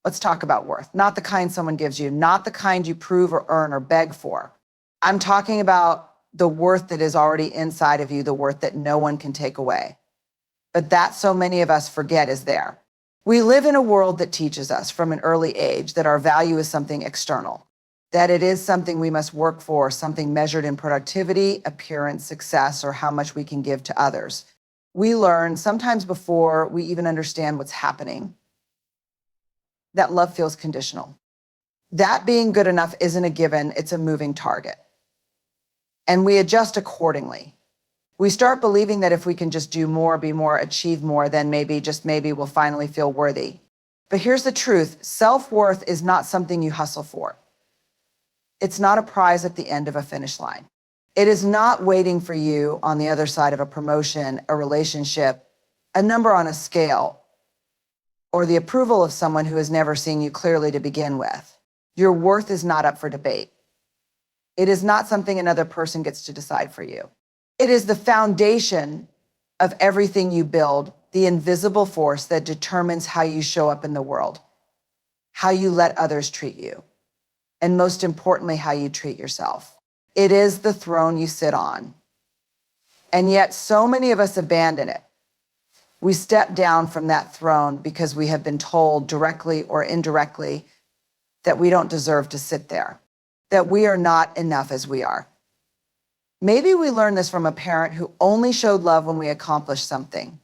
Let's talk about worth, not the kind someone gives you, not the kind you prove or earn or beg for. I'm talking about the worth that is already inside of you, the worth that no one can take away. But that so many of us forget is there. We live in a world that teaches us from an early age that our value is something external, that it is something we must work for, something measured in productivity, appearance, success, or how much we can give to others. We learn, sometimes before we even understand what's happening, that love feels conditional. That being good enough isn't a given, it's a moving target. And we adjust accordingly. We start believing that if we can just do more, be more, achieve more, then maybe, just maybe, we'll finally feel worthy. But here's the truth. Self-worth is not something you hustle for. It's not a prize at the end of a finish line. It is not waiting for you on the other side of a promotion, a relationship, a number on a scale, or the approval of someone who has never seen you clearly to begin with. Your worth is not up for debate. It is not something another person gets to decide for you. It is the foundation of everything you build, the invisible force that determines how you show up in the world, how you let others treat you, and most importantly, how you treat yourself. It is the throne you sit on. And yet so many of us abandon it. We step down from that throne because we have been told directly or indirectly that we don't deserve to sit there, that we are not enough as we are. Maybe we learned this from a parent who only showed love when we accomplished something.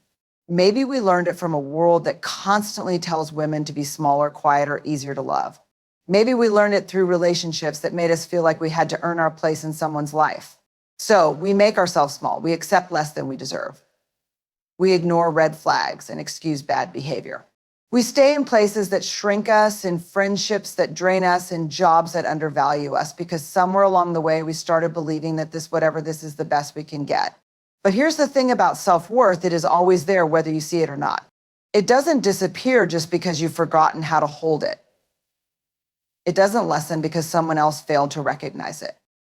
Maybe we learned it from a world that constantly tells women to be smaller, quieter, easier to love. Maybe we learned it through relationships that made us feel like we had to earn our place in someone's life. So we make ourselves small. We accept less than we deserve. We ignore red flags and excuse bad behavior. We stay in places that shrink us, in friendships that drain us, in jobs that undervalue us, because somewhere along the way we started believing that whatever this is the best we can get. But here's the thing about self-worth, it is always there whether you see it or not. It doesn't disappear just because you've forgotten how to hold it. It doesn't lessen because someone else failed to recognize it.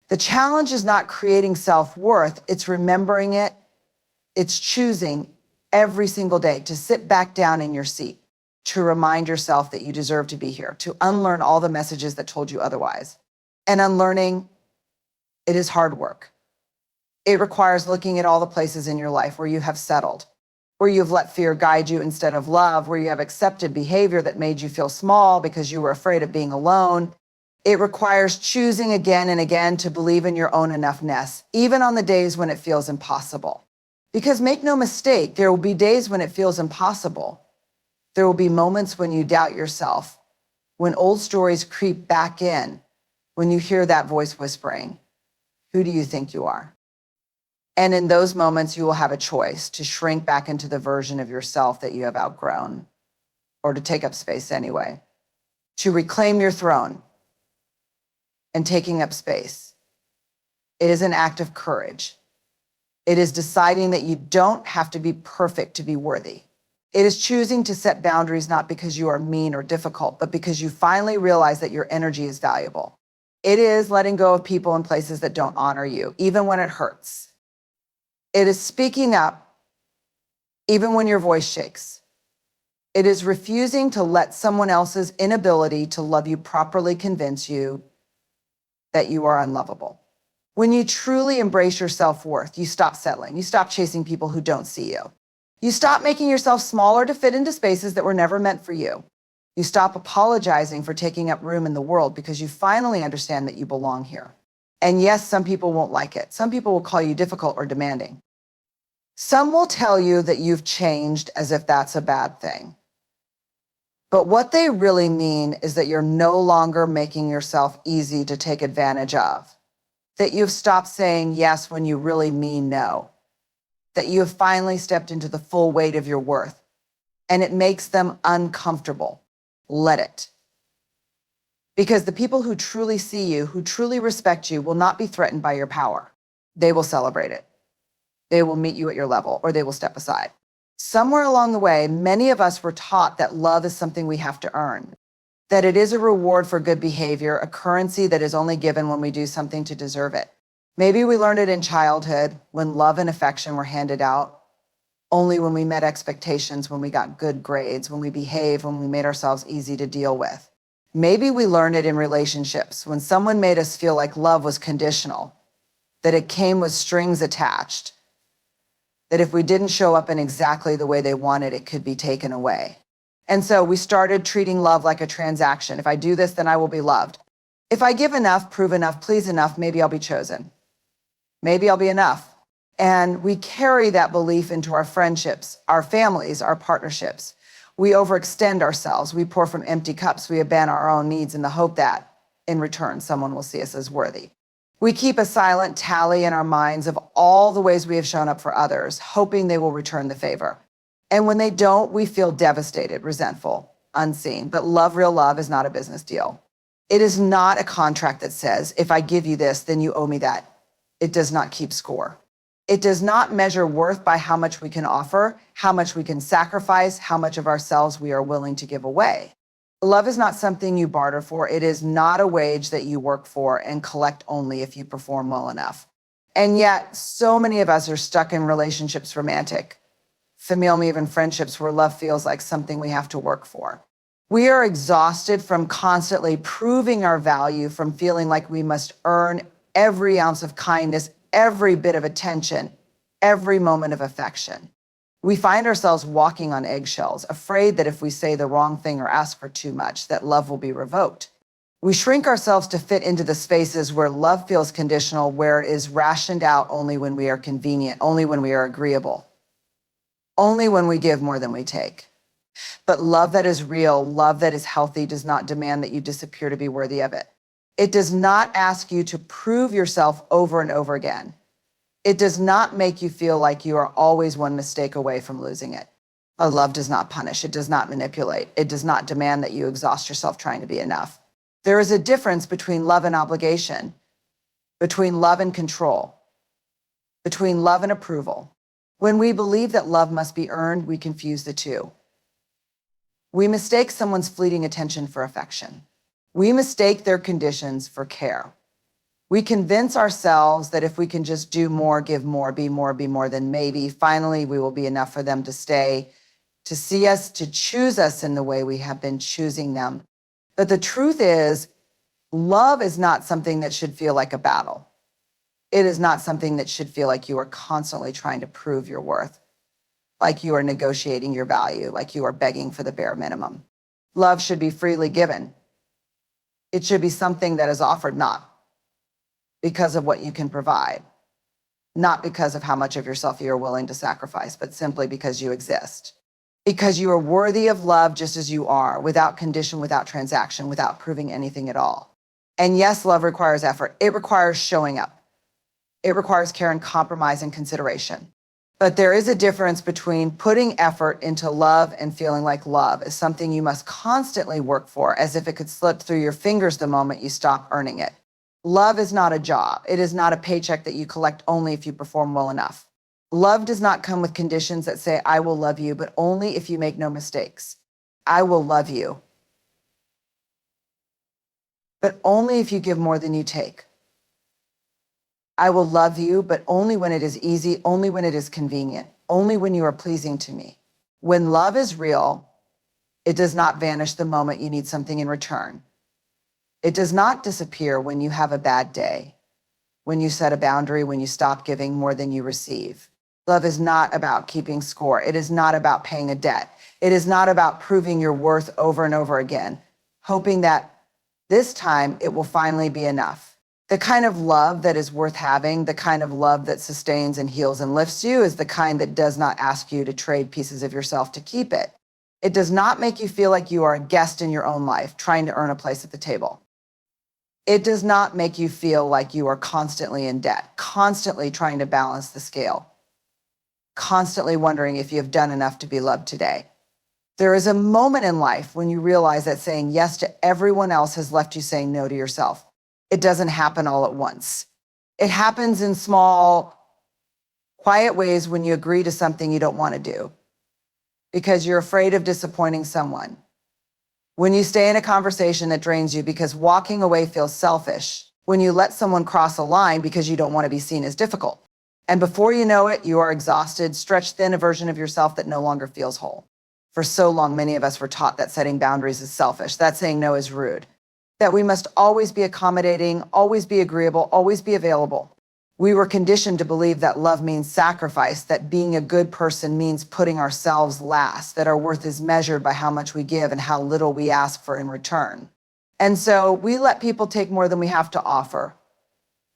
The challenge is not creating self-worth, it's remembering it. It's choosing every single day to sit back down in your seat, to remind yourself that you deserve to be here, to unlearn all the messages that told you otherwise. And unlearning, it is hard work. It requires looking at all the places in your life where you have settled, where you've let fear guide you instead of love, where you have accepted behavior that made you feel small because you were afraid of being alone. It requires choosing again and again to believe in your own enoughness, even on the days when it feels impossible. Because make no mistake, there will be days when it feels impossible. There will be moments when you doubt yourself, when old stories creep back in, when you hear that voice whispering, who do you think you are? And in those moments, you will have a choice to shrink back into the version of yourself that you have outgrown, or to take up space anyway, to reclaim your throne. And taking up space, it is an act of courage. It is deciding that you don't have to be perfect to be worthy. It is choosing to set boundaries not because you are mean or difficult, but because you finally realize that your energy is valuable. It is letting go of people and places that don't honor you, even when it hurts. It is speaking up, even when your voice shakes. It is refusing to let someone else's inability to love you properly convince you that you are unlovable. When you truly embrace your self-worth, you stop settling. You stop chasing people who don't see you. You stop making yourself smaller to fit into spaces that were never meant for you. You stop apologizing for taking up room in the world because you finally understand that you belong here. And yes, some people won't like it. Some people will call you difficult or demanding. Some will tell you that you've changed as if that's a bad thing. But what they really mean is that you're no longer making yourself easy to take advantage of. That you've stopped saying yes when you really mean no. That you have finally stepped into the full weight of your worth. And it makes them uncomfortable. Let it. Because the people who truly see you, who truly respect you, will not be threatened by your power. They will celebrate it. They will meet you at your level, or they will step aside. Somewhere along the way, many of us were taught that love is something we have to earn, that it is a reward for good behavior, a currency that is only given when we do something to deserve it. Maybe we learned it in childhood when love and affection were handed out. only when we met expectations, when we got good grades, when we behaved, when we made ourselves easy to deal with. Maybe we learned it in relationships when someone made us feel like love was conditional, that it came with strings attached, that if we didn't show up in exactly the way they wanted, it could be taken away. And so we started treating love like a transaction. If I do this, then I will be loved. If I give enough, prove enough, please enough, maybe I'll be chosen. Maybe I'll be enough. And we carry that belief into our friendships, our families, our partnerships. We overextend ourselves. We pour from empty cups. We abandon our own needs in the hope that, in return, someone will see us as worthy. We keep a silent tally in our minds of all the ways we have shown up for others, hoping they will return the favor. And when they don't, we feel devastated, resentful, unseen. But love, real love, is not a business deal. It is not a contract that says, if I give you this, then you owe me that. It does not keep score. It does not measure worth by how much we can offer, how much we can sacrifice, how much of ourselves we are willing to give away. Love is not something you barter for. It is not a wage that you work for and collect only if you perform well enough. And yet, so many of us are stuck in relationships, romantic, familial, even friendships, where love feels like something we have to work for. We are exhausted from constantly proving our value, from feeling like we must earn every ounce of kindness, every bit of attention, every moment of affection. We find ourselves walking on eggshells, afraid that if we say the wrong thing or ask for too much, that love will be revoked. We shrink ourselves to fit into the spaces where love feels conditional, where it is rationed out only when we are convenient, only when we are agreeable, only when we give more than we take. But love that is real, love that is healthy, does not demand that you disappear to be worthy of it. It does not ask you to prove yourself over and over again. It does not make you feel like you are always one mistake away from losing it. A love does not punish. It does not manipulate. It does not demand that you exhaust yourself trying to be enough. There is a difference between love and obligation, between love and control, between love and approval. When we believe that love must be earned, we confuse the two. We mistake someone's fleeting attention for affection. We mistake their conditions for care. We convince ourselves that if we can just do more, give more, be more, then maybe finally we will be enough for them to stay, to see us, to choose us in the way we have been choosing them. But the truth is, love is not something that should feel like a battle. It is not something that should feel like you are constantly trying to prove your worth, like you are negotiating your value, like you are begging for the bare minimum. Love should be freely given. It should be something that is offered not because of what you can provide, not because of how much of yourself you are willing to sacrifice, but simply because you exist. Because you are worthy of love just as you are, without condition, without transaction, without proving anything at all. And yes, love requires effort. It requires showing up. It requires care and compromise and consideration. But there is a difference between putting effort into love and feeling like love is something you must constantly work for, as if it could slip through your fingers the moment you stop earning it. Love is not a job. It is not a paycheck that you collect only if you perform well enough. Love does not come with conditions that say, I will love you, but only if you make no mistakes. I will love you, but only if you give more than you take. I will love you, but only when it is easy, only when it is convenient, only when you are pleasing to me. When love is real, it does not vanish the moment you need something in return. It does not disappear when you have a bad day, when you set a boundary, when you stop giving more than you receive. Love is not about keeping score. It is not about paying a debt. It is not about proving your worth over and over again, hoping that this time it will finally be enough. The kind of love that is worth having, the kind of love that sustains and heals and lifts you, is the kind that does not ask you to trade pieces of yourself to keep it. It does not make you feel like you are a guest in your own life, trying to earn a place at the table. It does not make you feel like you are constantly in debt, constantly trying to balance the scale, constantly wondering if you have done enough to be loved today. There is a moment in life when you realize that saying yes to everyone else has left you saying no to yourself. It doesn't happen all at once. It happens in small, quiet ways when you agree to something you don't want to do because you're afraid of disappointing someone. When you stay in a conversation that drains you because walking away feels selfish. When you let someone cross a line because you don't want to be seen as difficult. And before you know it, you are exhausted, stretched thin, a version of yourself that no longer feels whole. For so long, many of us were taught that setting boundaries is selfish, that saying no is rude, that we must always be accommodating, always be agreeable, always be available. We were conditioned to believe that love means sacrifice, that being a good person means putting ourselves last, that our worth is measured by how much we give and how little we ask for in return. And so we let people take more than we have to offer.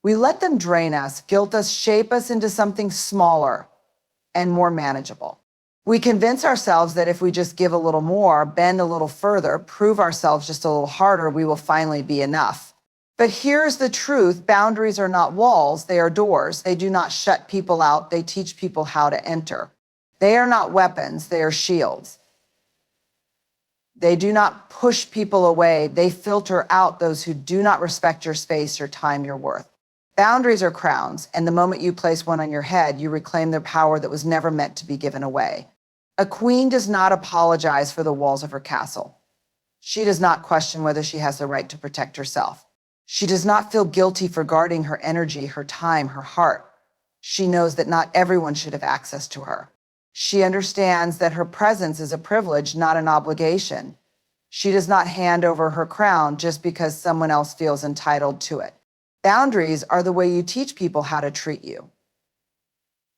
We let them drain us, guilt us, shape us into something smaller and more manageable. We convince ourselves that if we just give a little more, bend a little further, prove ourselves just a little harder, we will finally be enough. But here's the truth. Boundaries are not walls. They are doors. They do not shut people out. They teach people how to enter. They are not weapons. They are shields. They do not push people away. They filter out those who do not respect your space, your time, your worth. Boundaries are crowns, and the moment you place one on your head, you reclaim their power that was never meant to be given away. A queen does not apologize for the walls of her castle. She does not question whether she has the right to protect herself. She does not feel guilty for guarding her energy, her time, her heart. She knows that not everyone should have access to her. She understands that her presence is a privilege, not an obligation. She does not hand over her crown just because someone else feels entitled to it. Boundaries are the way you teach people how to treat you.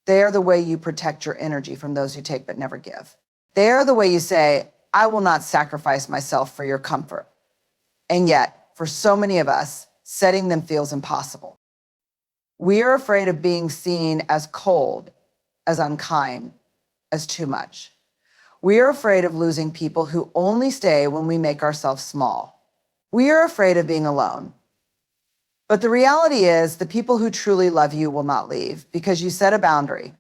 They are the way you protect your energy from those who take but never give. They are the way you say, I will not sacrifice myself for your comfort. And yet, for so many of us, setting them feels impossible. We are afraid of being seen as cold, as unkind, as too much. We are afraid of losing people who only stay when we make ourselves small. We are afraid of being alone. But the reality is, the people who truly love you will not leave because you set a boundary.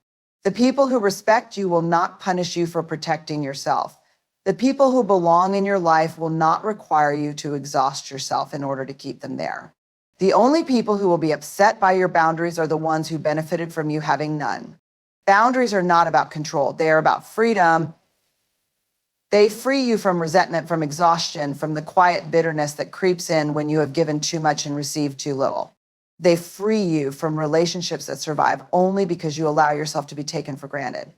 The people who respect you will not punish you for protecting yourself. The people who belong in your life will not require you to exhaust yourself in order to keep them there. The only people who will be upset by your boundaries are the ones who benefited from you having none. Boundaries are not about control. They are about freedom. They free you from resentment, from exhaustion, from the quiet bitterness that creeps in when you have given too much and received too little. They free you from relationships that survive only because you allow yourself to be taken for granted.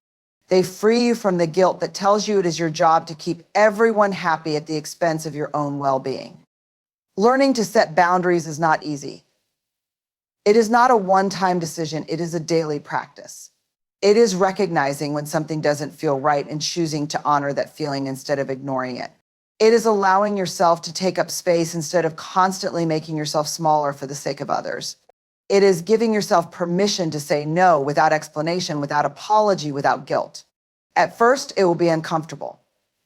They free you from the guilt that tells you it is your job to keep everyone happy at the expense of your own well-being. Learning to set boundaries is not easy. It is not a one-time decision. It is a daily practice. It is recognizing when something doesn't feel right and choosing to honor that feeling instead of ignoring it. It is allowing yourself to take up space instead of constantly making yourself smaller for the sake of others. It is giving yourself permission to say no without explanation, without apology, without guilt. At first, it will be uncomfortable.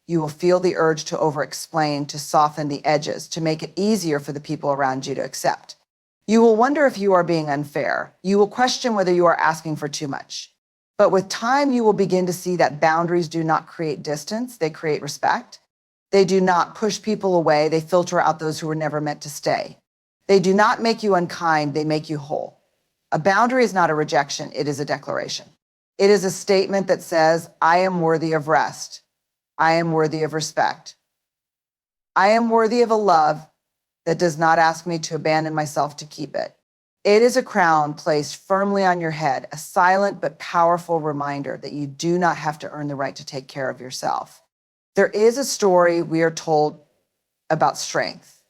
You will feel the urge to over-explain, to soften the edges, to make it easier for the people around you to accept. You will wonder if you are being unfair. You will question whether you are asking for too much. But with time, you will begin to see that boundaries do not create distance, they create respect. They do not push people away, they filter out those who were never meant to stay. They do not make you unkind, they make you whole. A boundary is not a rejection, it is a declaration. It is a statement that says, I am worthy of rest. I am worthy of respect. I am worthy of a love that does not ask me to abandon myself to keep it. It is a crown placed firmly on your head, a silent but powerful reminder that you do not have to earn the right to take care of yourself. There is a story we are told about strength,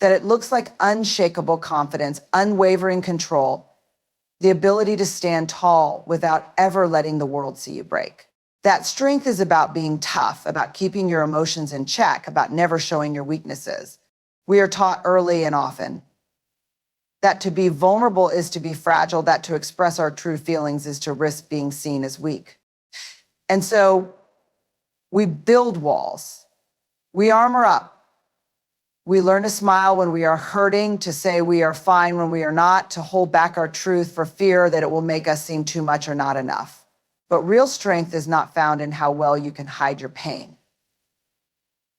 that it looks like unshakable confidence, unwavering control, the ability to stand tall without ever letting the world see you break. That strength is about being tough, about keeping your emotions in check, about never showing your weaknesses. We are taught early and often that to be vulnerable is to be fragile, that to express our true feelings is to risk being seen as weak. And so we build walls. We armor up. We learn to smile when we are hurting, to say we are fine when we are not, to hold back our truth for fear that it will make us seem too much or not enough. But real strength is not found in how well you can hide your pain.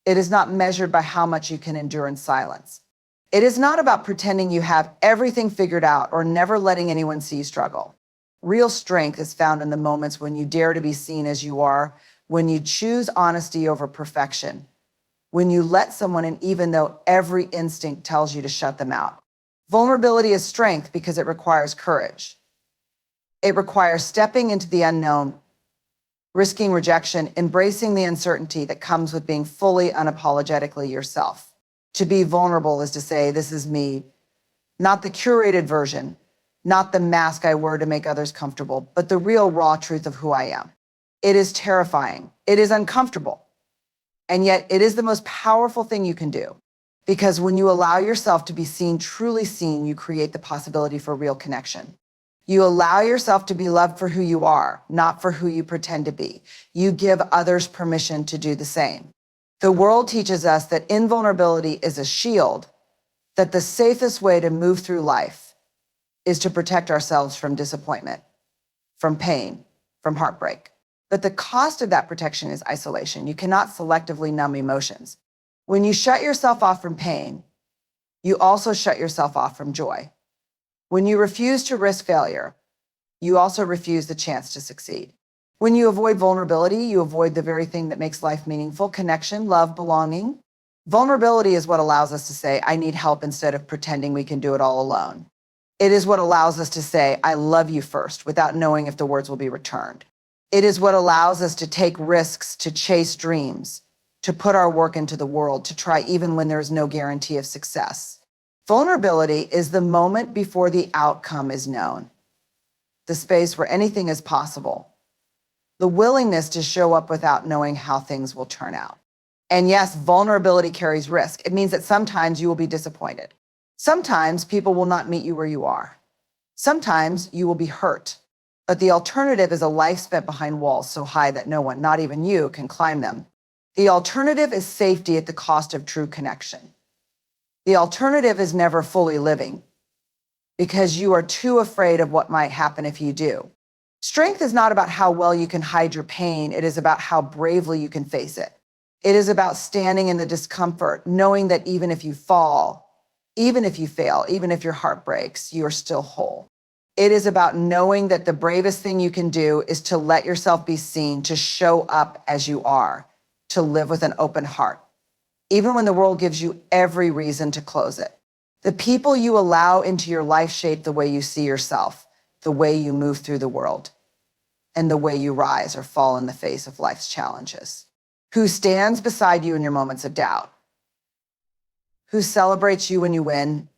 It is not measured by how much you can endure in silence. It is not about pretending you have everything figured out or never letting anyone see you struggle. Real strength is found in the moments when you dare to be seen as you are, when you choose honesty over perfection, when you let someone in even though every instinct tells you to shut them out. Vulnerability is strength because it requires courage. It requires stepping into the unknown, risking rejection, embracing the uncertainty that comes with being fully unapologetically yourself. To be vulnerable is to say, this is me, not the curated version, not the mask I wear to make others comfortable, but the real raw truth of who I am. It is terrifying. It is uncomfortable. And yet it is the most powerful thing you can do. Because when you allow yourself to be seen, truly seen, you create the possibility for real connection. You allow yourself to be loved for who you are, not for who you pretend to be. You give others permission to do the same. The world teaches us that invulnerability is a shield, that the safest way to move through life is to protect ourselves from disappointment, from pain, from heartbreak. But the cost of that protection is isolation. You cannot selectively numb emotions. When you shut yourself off from pain, you also shut yourself off from joy. When you refuse to risk failure, you also refuse the chance to succeed. When you avoid vulnerability, you avoid the very thing that makes life meaningful: connection, love, belonging. Vulnerability is what allows us to say, I need help, instead of pretending we can do it all alone. It is what allows us to say, I love you first, without knowing if the words will be returned. It is what allows us to take risks, to chase dreams, to put our work into the world, to try even when there's no guarantee of success. Vulnerability is the moment before the outcome is known, the space where anything is possible, the willingness to show up without knowing how things will turn out. And yes, vulnerability carries risk. It means that sometimes you will be disappointed. Sometimes people will not meet you where you are. Sometimes you will be hurt. But the alternative is a life spent behind walls so high that no one, not even you, can climb them. The alternative is safety at the cost of true connection. The alternative is never fully living, because you are too afraid of what might happen if you do. Strength is not about how well you can hide your pain. It is about how bravely you can face it. It is about standing in the discomfort, knowing that even if you fall, even if you fail, even if your heart breaks, you are still whole. It is about knowing that the bravest thing you can do is to let yourself be seen, to show up as you are, to live with an open heart, even when the world gives you every reason to close it. The people you allow into your life shape the way you see yourself, the way you move through the world, and the way you rise or fall in the face of life's challenges. Who stands beside you in your moments of doubt? Who celebrates you when you win,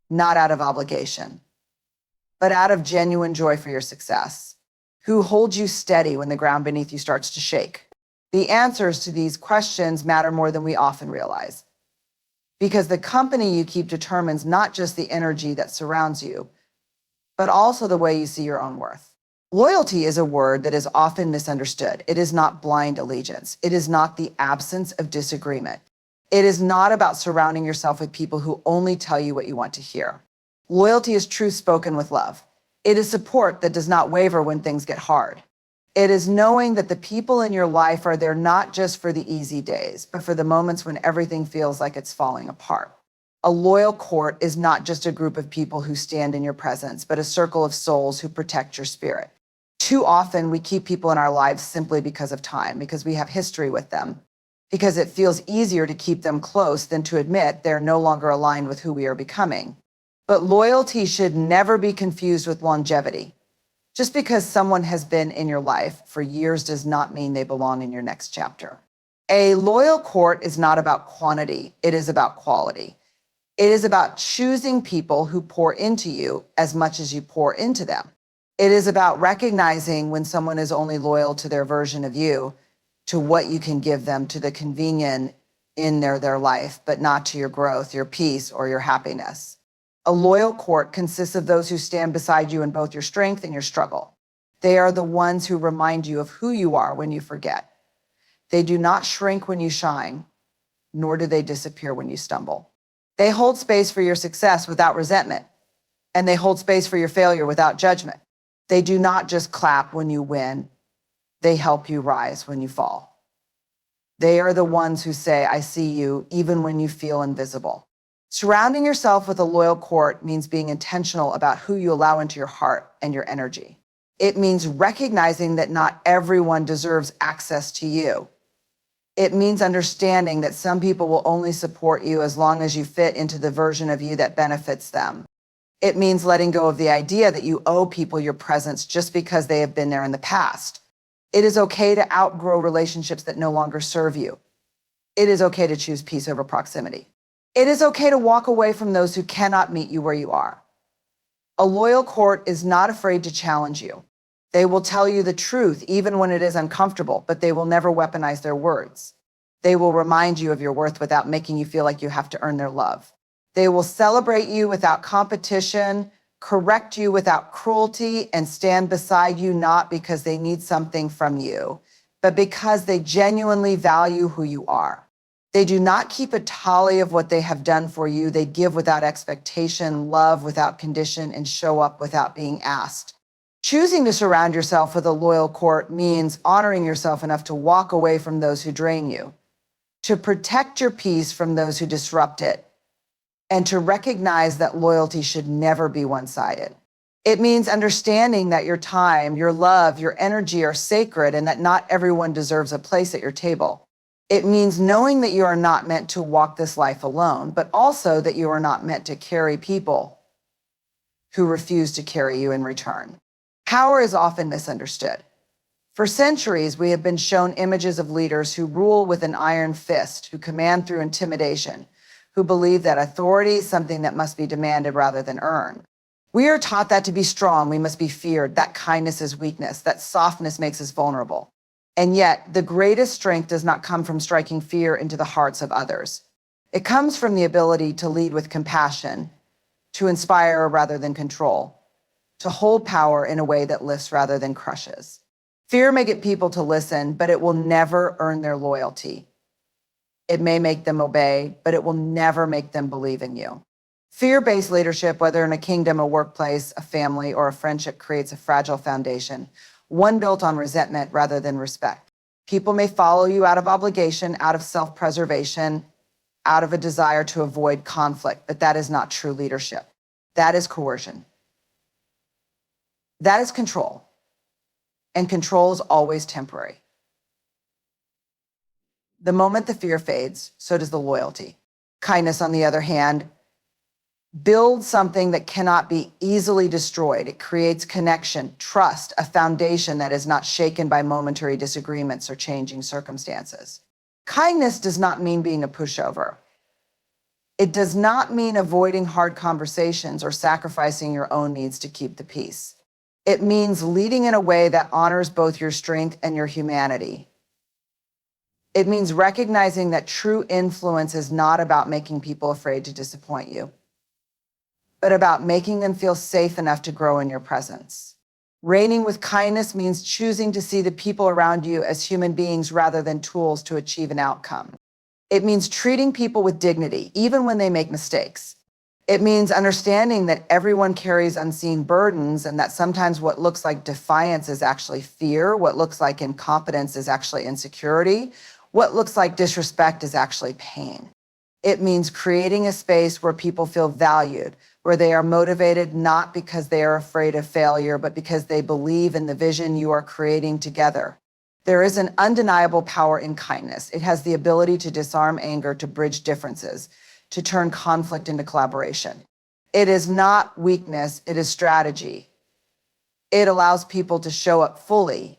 not out of obligation, but out of genuine joy for your success? Who holds you steady when the ground beneath you starts to shake? The answers to these questions matter more than we often realize, because the company you keep determines not just the energy that surrounds you, but also the way you see your own worth. Loyalty is a word that is often misunderstood. It is not blind allegiance. It is not the absence of disagreement. It is not about surrounding yourself with people who only tell you what you want to hear. Loyalty is truth spoken with love. It is support that does not waver when things get hard. It is knowing that the people in your life are there not just for the easy days, but for the moments when everything feels like it's falling apart. A loyal court is not just a group of people who stand in your presence, but a circle of souls who protect your spirit. Too often we keep people in our lives simply because of time, because we have history with them, because it feels easier to keep them close than to admit they're no longer aligned with who we are becoming. But loyalty should never be confused with longevity. Just because someone has been in your life for years does not mean they belong in your next chapter. A loyal court is not about quantity, it is about quality. It is about choosing people who pour into you as much as you pour into them. It is about recognizing when someone is only loyal to their version of you, to what you can give them, to the convenient in their life, but not to your growth, your peace, or your happiness. A loyal court consists of those who stand beside you in both your strength and your struggle. They are the ones who remind you of who you are when you forget. They do not shrink when you shine, nor do they disappear when you stumble. They hold space for your success without resentment, and they hold space for your failure without judgment. They do not just clap when you win. They help you rise when you fall. They are the ones who say, I see you, even when you feel invisible. Surrounding yourself with a loyal court means being intentional about who you allow into your heart and your energy. It means recognizing that not everyone deserves access to you. It means understanding that some people will only support you as long as you fit into the version of you that benefits them. It means letting go of the idea that you owe people your presence just because they have been there in the past. It is okay to outgrow relationships that no longer serve you. It is okay to choose peace over proximity. It is okay to walk away from those who cannot meet you where you are. A loyal court is not afraid to challenge you. They will tell you the truth even when it is uncomfortable, but they will never weaponize their words. They will remind you of your worth without making you feel like you have to earn their love. They will celebrate you without competition, correct you without cruelty, and stand beside you not because they need something from you, but because they genuinely value who you are. They do not keep a tally of what they have done for you. They give without expectation, love without condition, and show up without being asked. Choosing to surround yourself with a loyal court means honoring yourself enough to walk away from those who drain you, to protect your peace from those who disrupt it, and to recognize that loyalty should never be one-sided. It means understanding that your time, your love, your energy are sacred and that not everyone deserves a place at your table. It means knowing that you are not meant to walk this life alone, but also that you are not meant to carry people who refuse to carry you in return. Power is often misunderstood. For centuries, we have been shown images of leaders who rule with an iron fist, who command through intimidation, who believe that authority is something that must be demanded rather than earned. We are taught that to be strong, we must be feared, that kindness is weakness, that softness makes us vulnerable. And yet, the greatest strength does not come from striking fear into the hearts of others. It comes from the ability to lead with compassion, to inspire rather than control, to hold power in a way that lifts rather than crushes. Fear may get people to listen, but it will never earn their loyalty. It may make them obey, but it will never make them believe in you. Fear-based leadership, whether in a kingdom, a workplace, a family, or a friendship, creates a fragile foundation, one built on resentment rather than respect. People may follow you out of obligation, out of self-preservation, out of a desire to avoid conflict, but that is not true leadership. That is coercion. That is control. And control is always temporary. The moment the fear fades, so does the loyalty. Kindness, on the other hand, builds something that cannot be easily destroyed. It creates connection, trust, a foundation that is not shaken by momentary disagreements or changing circumstances. Kindness does not mean being a pushover. It does not mean avoiding hard conversations or sacrificing your own needs to keep the peace. It means leading in a way that honors both your strength and your humanity. It means recognizing that true influence is not about making people afraid to disappoint you, but about making them feel safe enough to grow in your presence. Reigning with kindness means choosing to see the people around you as human beings rather than tools to achieve an outcome. It means treating people with dignity, even when they make mistakes. It means understanding that everyone carries unseen burdens and that sometimes what looks like defiance is actually fear, what looks like incompetence is actually insecurity, what looks like disrespect is actually pain. It means creating a space where people feel valued, where they are motivated not because they are afraid of failure, but because they believe in the vision you are creating together. There is an undeniable power in kindness. It has the ability to disarm anger, to bridge differences, to turn conflict into collaboration. It is not weakness, it is strategy. It allows people to show up fully,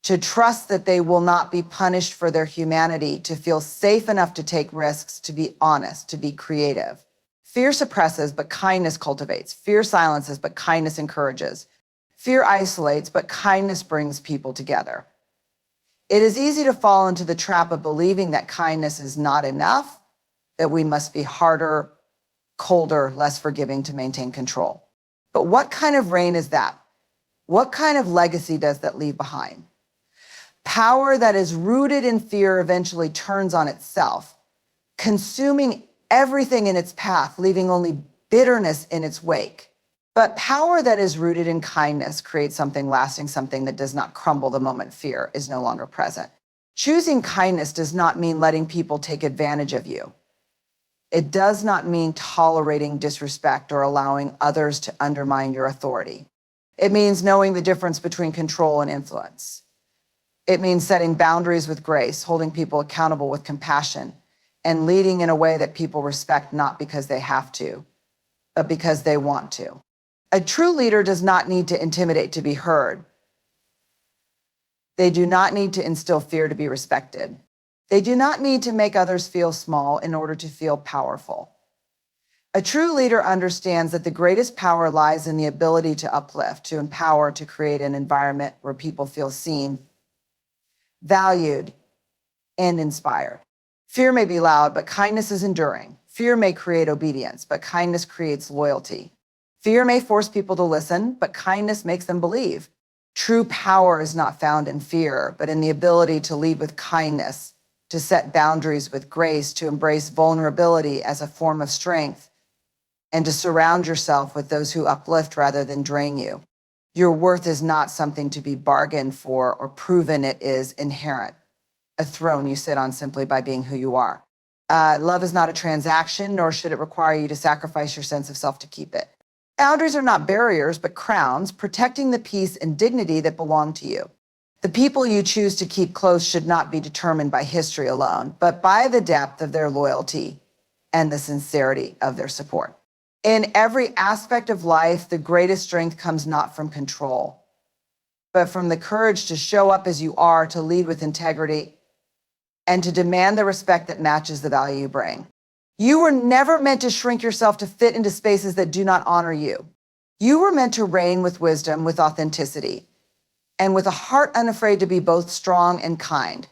to trust that they will not be punished for their humanity, to feel safe enough to take risks, to be honest, to be creative. Fear suppresses, but kindness cultivates. Fear silences, but kindness encourages. Fear isolates, but kindness brings people together. It is easy to fall into the trap of believing that kindness is not enough, that we must be harder, colder, less forgiving to maintain control. But what kind of reign is that? What kind of legacy does that leave behind? Power that is rooted in fear eventually turns on itself, consuming everything in its path, leaving only bitterness in its wake. But power that is rooted in kindness creates something lasting, something that does not crumble the moment fear is no longer present. Choosing kindness does not mean letting people take advantage of you. It does not mean tolerating disrespect or allowing others to undermine your authority. It means knowing the difference between control and influence. It means setting boundaries with grace, holding people accountable with compassion, and leading in a way that people respect not because they have to, but because they want to. A true leader does not need to intimidate to be heard. They do not need to instill fear to be respected. They do not need to make others feel small in order to feel powerful. A true leader understands that the greatest power lies in the ability to uplift, to empower, to create an environment where people feel seen, valued, and inspired. Fear may be loud, but kindness is enduring. Fear may create obedience, but kindness creates loyalty. Fear may force people to listen, but kindness makes them believe. True power is not found in fear, but in the ability to lead with kindness, to set boundaries with grace, to embrace vulnerability as a form of strength, and to surround yourself with those who uplift rather than drain you. Your worth is not something to be bargained for or proven. It is inherent, a throne you sit on simply by being who you are. Love is not a transaction, nor should it require you to sacrifice your sense of self to keep it. Boundaries are not barriers, but crowns, protecting the peace and dignity that belong to you. The people you choose to keep close should not be determined by history alone, but by the depth of their loyalty and the sincerity of their support. In every aspect of life, the greatest strength comes not from control, but from the courage to show up as you are, to lead with integrity, and to demand the respect that matches the value you bring. You were never meant to shrink yourself to fit into spaces that do not honor you. You were meant to reign with wisdom, with authenticity, and with a heart unafraid to be both strong and kind.